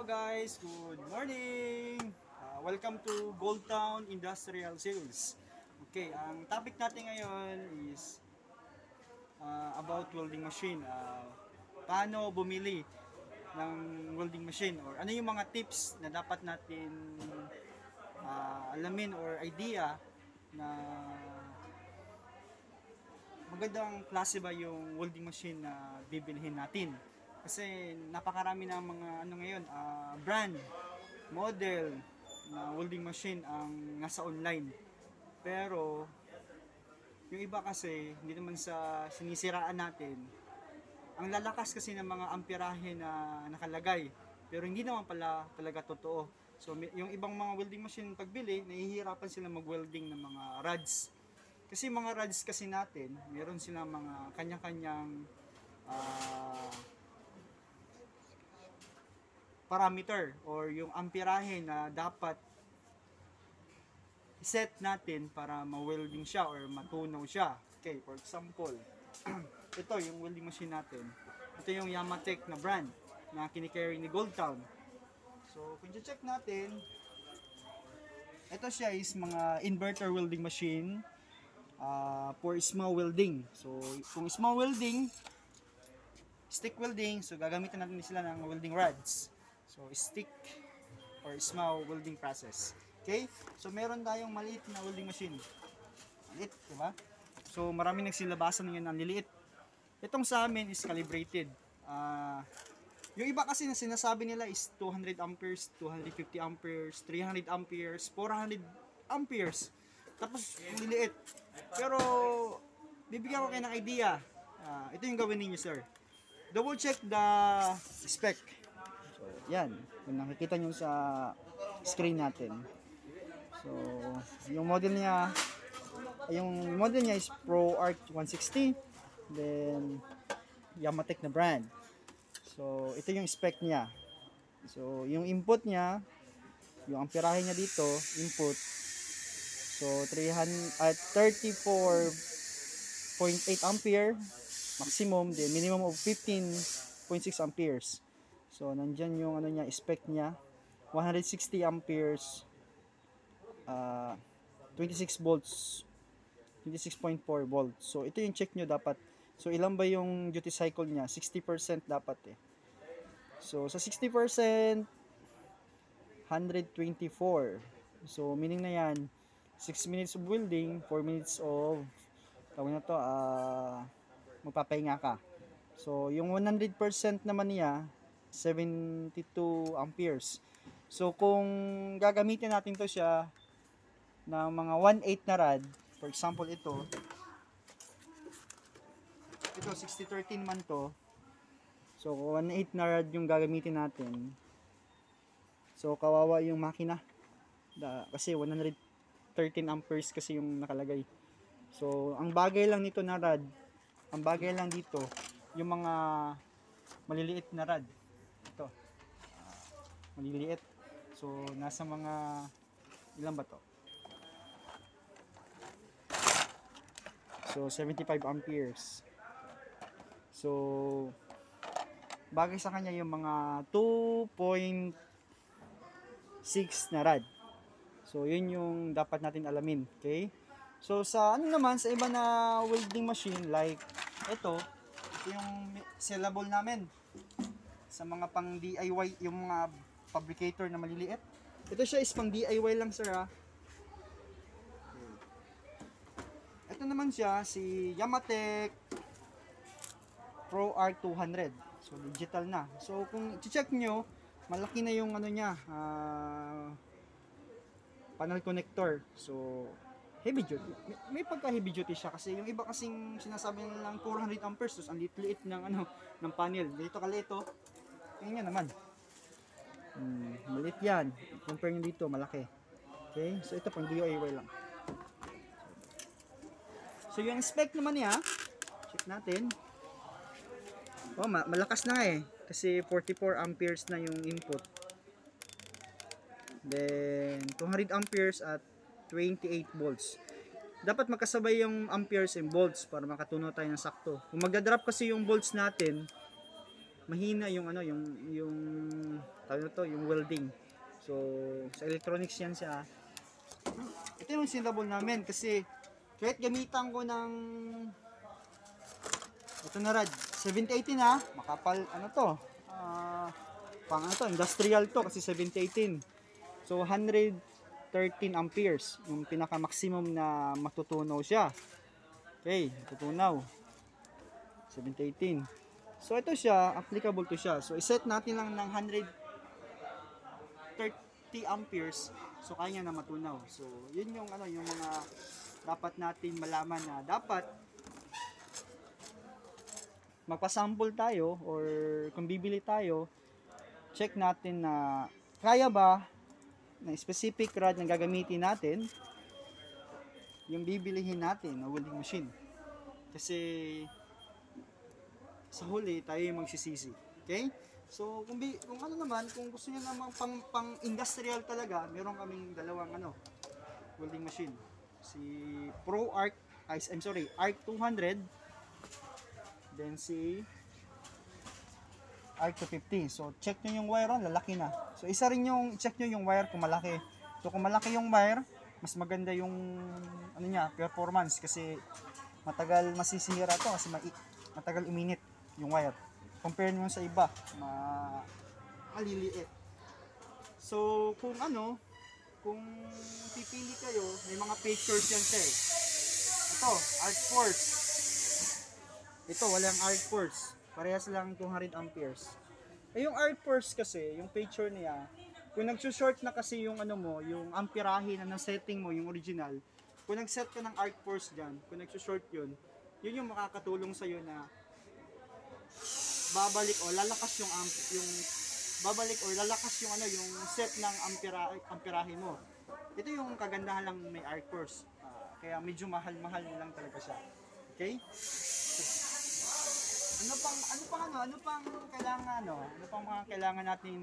guys, good morning! Welcome to Gold Town Industrial Sales. Okay, ang topic natin ngayon is about welding machine. Paano bumili ng welding machine or ano yung mga tips na dapat natin alamin or idea na magandang klase ba yung welding machine na bibilhin natin. Kasi napakarami ng mga ngayon, brand, model na welding machine ang nasa online. Pero yung iba kasi hindi naman sa sinisiraan natin. Ang lalakas kasi ng mga amperahe na nakalagay, pero hindi naman pala talaga totoo. So yung ibang mga welding machine pagbili, nahihirapan sila mag-welding ng mga rods. Kasi mga rods kasi natin, meron silang mga kanya-kanyang parameter or yung amperahe na dapat set natin para ma-welding siya or matunaw siya. Okay, for example, ito yung welding machine natin. Ito yung Yamatech na brand na kinicarry ni Gold Town. So, kung check natin, ito siya is mga inverter welding machine for small welding. So, kung small welding, stick welding, so gagamitin natin sila ng welding rods. So, stick or small welding process. Okay? So, meron tayong maliit na welding machine. Maliit, diba? So, maraming nagsilabasan ngayon ang liliit. Itong sa amin is calibrated. Yung iba kasi na sinasabi nila is 200 amperes, 250 amperes, 300 amperes, 400 amperes. Tapos, yung liliit. Pero, bibigyan ko kayo ng idea. Ito yung gawin ninyo, sir. Double check the spec. So, yan. Kung nakikita nyo sa screen natin. So, yung model niya is Pro Arc 160. Then, Yamatech na brand. So, ito yung spec niya. So, yung input niya, yung amperahe niya dito, input. So, 34.8 ampere maximum, then minimum of 15.6 amperes. So, nandyan yung spec niya. 160 amperes, 26 volts, 26.4 volts. So, ito yung check nyo dapat. So, ilan ba yung duty cycle niya? 60% dapat eh. So, sa 60%, 124. So, meaning na yan, 6 minutes of welding, 4 minutes of, tawag na to, magpapahinga ka. So, yung 100% naman niya, 72 amperes. So, kung gagamitin natin to siya ng mga 1/8 na rod, for example ito 6013 man to. So, 1/8 na rod yung gagamitin natin. So, kawawa yung makina. Kasi 113 amperes kasi yung nakalagay. So, ang bagay lang nito na rod, ang bagay lang dito, yung mga maliliit na rod. Ito. Maliliit. So, nasa mga, ilan ba to? So, 75 amperes. So, bagay sa kanya yung mga 2.6 na rod. So, yun yung dapat natin alamin. Okay? So, sa naman, sa iba na welding machine, like ito yung sellable namin. Sa mga pang DIY, yung mga fabricator na maliliit. Ito siya is pang DIY lang, sir, ha. Ito naman siya, si Yamatech Pro Arc 200. So, digital na. So, kung i-check nyo, malaki na yung niya, panel connector. So, heavy duty. May pagka heavy duty siya kasi yung iba kasing sinasabi nila lang 400 amperes, so ang liit ng ng panel. Dito kaliit to. Tingnan niyo naman. Maliit yan. Compare nyo dito, malaki. Okay? So, ito pang DIY lang. So, yung spec naman niya, check natin. Oh, malakas na eh. Kasi 44 amperes na yung input. Then, 200 amperes at 28 volts. Dapat magkasabay yung amperes and volts para makatunaw tayo ng sakto. Kung magdadrop kasi yung volts natin, mahina yung yung tawag na to, yung welding. So, sa electronics yan siya. Ito yung sinabol namin kasi kahit gamitan ko ng ito na rad, 7018 ha, makapal, ano to, pang ano to, industrial to kasi 7018. So, 113 amperes, yung pinaka-maximum na matutunaw siya. Okay, matutunaw. 7018. So, ito siya, applicable to siya. So, iset natin lang ng 130 amperes. So, kaya niya na matunaw. So, yun yung, ano, yung mga dapat natin malaman na dapat magpa-sample tayo or kung bibili tayo, check natin na kaya ba na specific rod na gagamitin natin yung bibilihin natin na welding machine. Kasi sa huli tayo yung magsisisi. Okay? So kung ano naman, kung gusto niyo naman pang industrial talaga, meron kaming dalawang welding machine. Si Pro Arc, Arc 200, then si Arc 250. So check nyo yung wire, lalaki na. So isa rin yung check nyo yung wire kung malaki. So kung malaki yung wire, mas maganda yung ano niya, performance kasi matagal masisira to kasi matagal uminit yung wire. Compare nyo sa iba, maliliit. So kung kung pipili kayo, may mga features yan siya eh. Ito, Arc Force. Ito, walang Arc Force. Parehas lang 200 amperes. Eh yung Arc Force kasi, yung feature niya, kung nag-short na kasi yung yung amperahe na na-setting mo, yung original, kung nag-set ka ng Arc Force dyan, kung nag-short yun yung makakatulong sa'yo na babalik o lalakas yung yung set ng amperahe mo. Ito yung kagandahan lang may Arc Force. Kaya medyo mahal-mahal lang talaga siya. Okay? Ano pang mga kailangan natin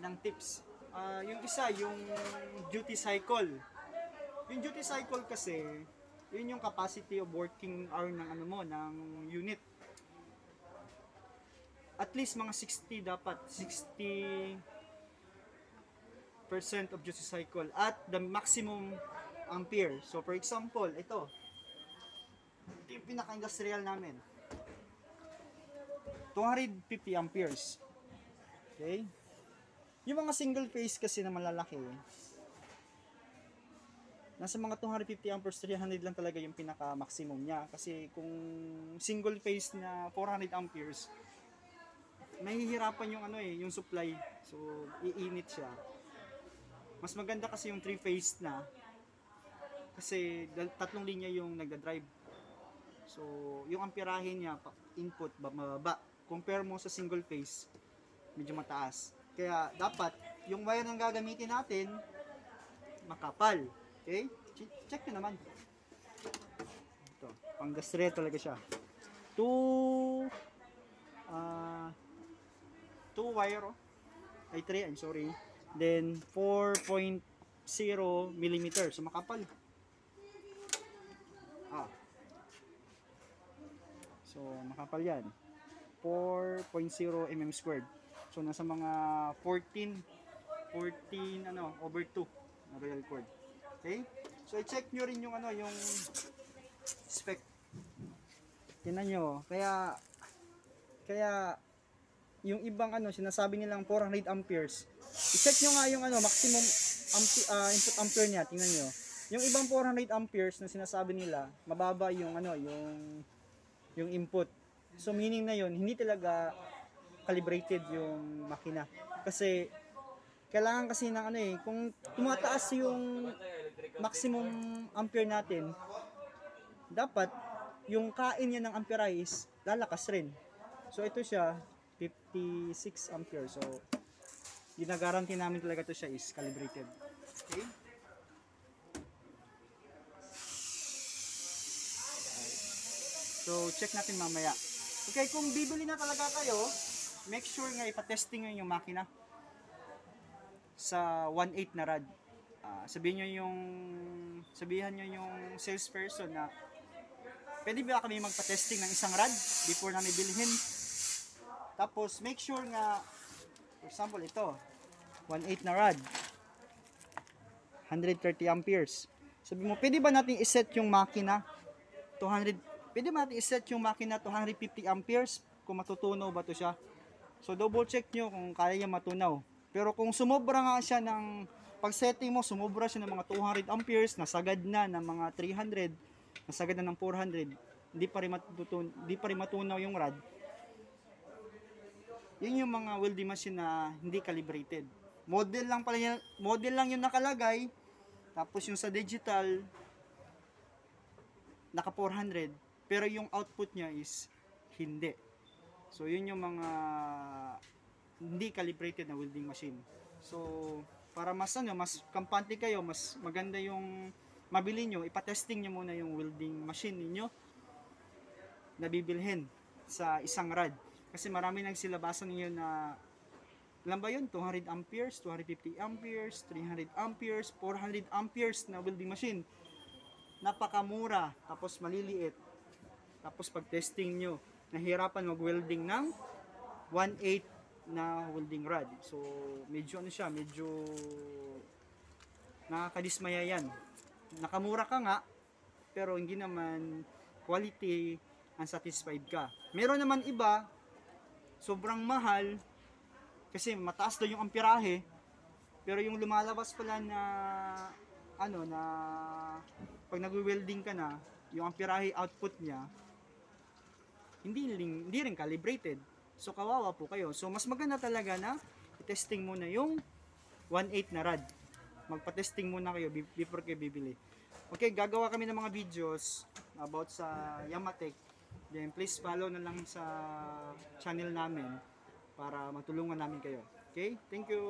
ng tips? Yung isa, yung duty cycle. Yung duty cycle kasi, yun yung capacity of working hour ng ng unit. At least mga 60 dapat, 60% of duty cycle at the maximum ampere. So for example, ito yung pinaka-industrial namin. 250 amperes. Okay? Yung mga single phase kasi na malalaki, nasa mga 250 amperes, 300 lang talaga yung pinaka-maximum niya. Kasi kung single phase na 400 amperes, nahihirapan yung yung supply. So, iinit siya. Mas maganda kasi yung 3 phase na. Kasi tatlong linya yung nagda-drive. So, yung amperahe niya, input, mababa. Compare mo sa single phase, medyo mataas. Kaya, dapat, yung wire na gagamitin natin, makapal. Okay? Check nyo naman. Ito, pang-industrial talaga siya. 2 wire, ay 3, I'm sorry. Then, 4.0 millimeter. So, makapal. So, makapal yan. 4.0 mm squared. So, nasa mga 14 over 2 na royal cord. Okay? So, i-check nyo rin yung yung spec. Tingnan nyo. Kaya yung ibang sinasabi nilang 400 amperes. I-check nyo nga yung maximum input ampere niya. Tingnan nyo. Yung ibang 400 amperes na sinasabi nila, mababa yung yung input. So meaning na yun, hindi talaga calibrated yung makina. Kasi kailangan kasi ng kung tumataas yung maximum ampere natin, dapat yung kain niya ng amperahe lalakas rin. So ito siya 56 ampere. So ginagaranti namin talaga to siya is calibrated. Okay? So, check natin mamaya. Okay, kung bibili na talaga kayo, make sure nga ipatesting nyo yung makina sa 1.8 na rad. Sabihan nyo yung salesperson na pwede ba kami magpa-testing ng isang rad before namin bilhin? Tapos make sure nga, for example ito, 1/8 na rod, 130 amperes. Sabi mo, pwede ba natin iset yung makina 200, pwede ba natin iset yung makina 250 amperes kung matutunaw ba to siya? So double check nyo kung kaya niya matunaw. Pero kung sumobra nga siya ng pag-setting mo, sumobra siya ng mga 200 amperes, nasagad na ng mga 300, nasagad na ng 400, hindi pa rin matunaw yung rod. Yun yung mga welding machine na hindi calibrated. Model lang yung nakalagay, tapos yung sa digital naka 400, pero yung output niya is hindi. So yun yung mga hindi calibrated na welding machine. So para mas kampante kayo, mas maganda yung mabili nyo, ipatesting nyo muna yung welding machine ninyo na bibilhin sa isang rod. Kasi marami nagsilabasan ninyo na, alam ba yun, 200 amperes, 250 amperes, 300 amperes, 400 amperes na welding machine. Napakamura, tapos maliliit. Tapos pag testing nyo, nahirapan mag-welding ng 1/8 na welding rod. So medyo nakakadismaya yan. Nakamura ka nga, pero hindi naman quality unsatisfied ka. Meron naman iba, sobrang mahal, kasi mataas daw yung amperahe, pero yung lumalabas pala na pag nagwe-welding ka na, yung amperahe output niya hindi rin calibrated. So kawawa po kayo. So mas maganda talaga na i-testing muna yung 1/8 na rod. Magpa-testing muna kayo before kayo bibili. Okay, gagawa kami ng mga videos about sa Yamatech. Then please follow na lang sa channel namin para matulungan namin kayo. Okay? Thank you.